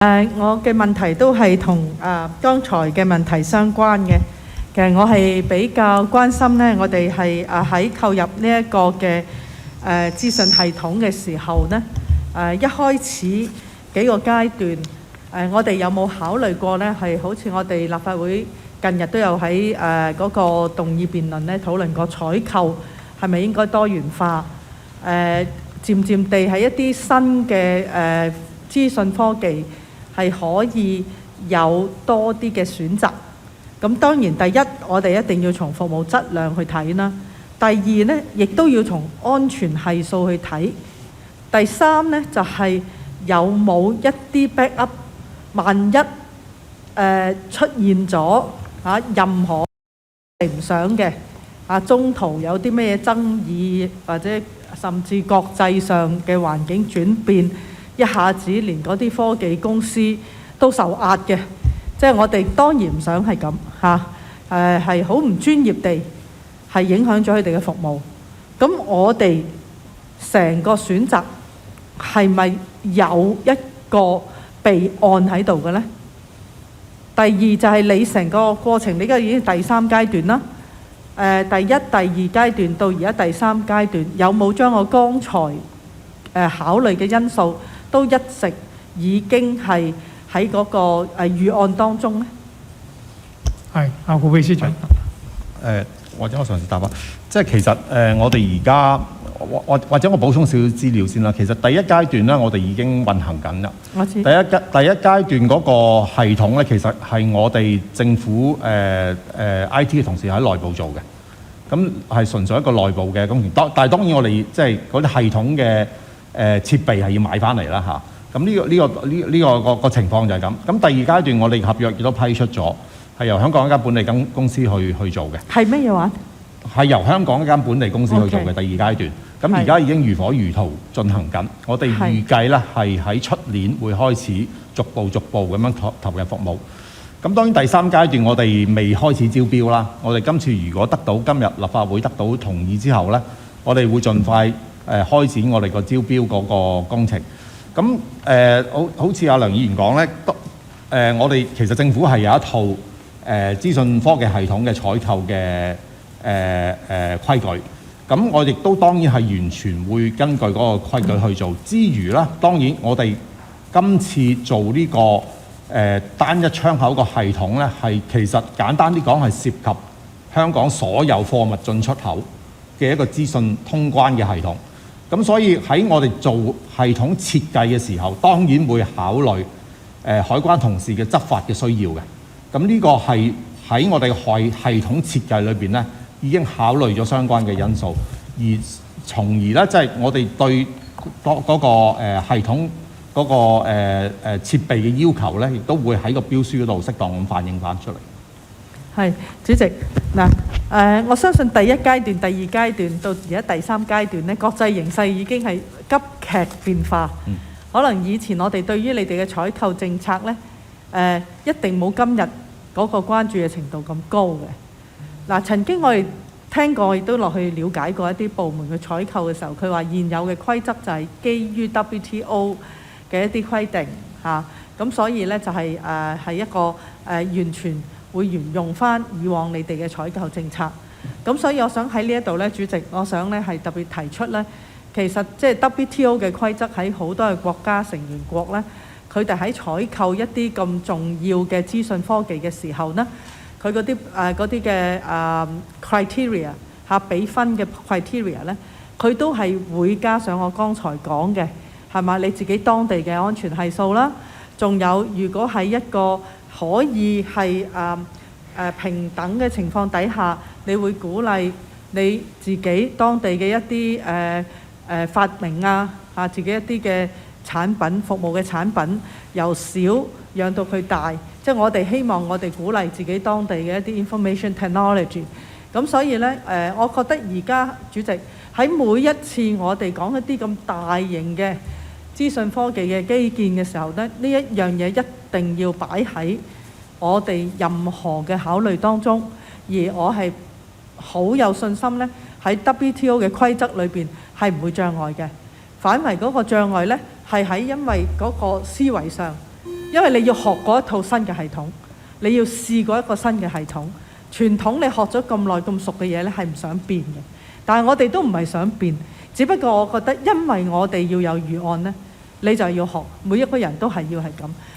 我嘅問題都係同剛才嘅問題相關嘅。其實我係比較關心呢，我哋係喺購入呢一個嘅資訊系統嘅時候呢，一開始幾個階段，我哋有冇考慮過呢？係好似我哋立法會近日都有喺嗰個動議辯論呢討論過採購係咪應該多元化？漸漸地喺一啲新嘅資訊科技係可以有多啲嘅選擇。咁當然第一，我哋一定要從服務質量去睇啦。第二呢，亦都要從安全係數去睇。第三呢，就係有冇一啲 backup， 萬一出現咗任何唔想嘅中途有啲咩爭議，或者甚至國際上嘅環境轉變，一下子連嗰啲科技公司都受壓嘅，即係我哋當然唔想係咁係好唔專業地係影響咗佢哋嘅服務。咁我哋成個選擇係咪有一個備案喺度嘅呢？第二就係你成個過程，你而家已經第三階段啦。第一、第二階段到而家第三階段，有冇將我剛才考慮嘅因素都一直已經係喺嗰個預案當中呢？係胡秘書長。或者我嘗試答啊，即係其實我哋而家或者我補充少少資料先啦。其實第一階段咧，我哋已經運行緊啦。我知。第一階段嗰個系統咧，其實係我哋政府IT 嘅同事喺內部做嘅，咁係純粹一個內部嘅工程。但係當然我哋即係嗰啲系統嘅設備係要買翻嚟啦嚇。咁呢個情況就係咁。咁第二階段我哋合約亦都批出咗，係由香港一間本地公司去做嘅。係咩嘢話？係由香港一間本地公司去做嘅第二階段。咁而家已經如火如荼進行緊。我哋預計咧係喺出年會開始逐步咁樣投入服務。咁當然第三階段我哋未開始招標啦。我哋今次如果今日立法會得到同意之後咧，我哋會盡快開展我哋個招標嗰個工程。咁好似阿梁議員講咧，我哋其實政府係有一套資訊科技系統嘅採購嘅規矩。咁我亦都當然係完全會根據嗰個規矩去做。之餘啦，當然我哋今次做呢個單一窗口個系統咧，係其實簡單啲講係涉及香港所有貨物進出口嘅一個資訊通關嘅系統。咁所以喺我哋做系統設計嘅時候，當然會考慮海關同事嘅執法嘅需要嘅。咁呢個係喺我哋系統設計裏邊咧，已經考慮咗相關嘅因素，而從而咧即係我哋對嗰個系統嗰個設備嘅要求咧，亦都會喺個標書嗰度適當咁反映翻出嚟。係，主席嗱，我相信第一階段、第二階段到而家第三階段咧，國際形勢已經係急劇變化。可能以前我哋對於你哋嘅採購政策咧，一定冇今日嗰個關注嘅程度咁高嘅。嗱，曾經我哋聽過，亦都落去了解過一啲部門嘅採購嘅時候，佢話現有嘅規則就係基於 WTO 嘅一啲規定嚇，咁所以咧就係一個完全會沿用翻以往你哋嘅採購政策。咁所以我想喺呢一度咧，主席，我想咧係特別提出咧，其實即係 WTO 嘅規則喺好多嘅國家成員國咧，佢哋喺採購一啲咁重要嘅資訊科技嘅時候呢，佢嗰啲嘅criteria 比分嘅 criteria 咧，佢都係會加上我剛才講嘅，係嘛？你自己當地嘅安全係數啦，仲有如果係一個可以係平等嘅情況底下，你會鼓勵你自己當地嘅一啲發明自己一啲嘅產品服務嘅產品，由小養到佢大，即係我哋希望我哋鼓勵自己當地嘅一啲 information technology。咁所以呢，我覺得而家主席喺每一次我哋講一啲咁大型嘅資訊科技嘅基建嘅時候呢，呢一樣嘢一定要擺喺我哋任何嘅考慮當中，而我係好有信心呢，喺 WTO 嘅規則裏邊係唔會障礙嘅。反為嗰個障礙呢，係喺因為嗰個思維上因為你要學過一套新嘅系統，你要試過一個新嘅系統。傳統你學咗咁耐咁熟嘅嘢咧，係唔想變嘅。但係我哋都唔係想變，只不過我覺得因為我哋要有預案咧，你就要學，每一個人都係要係咁。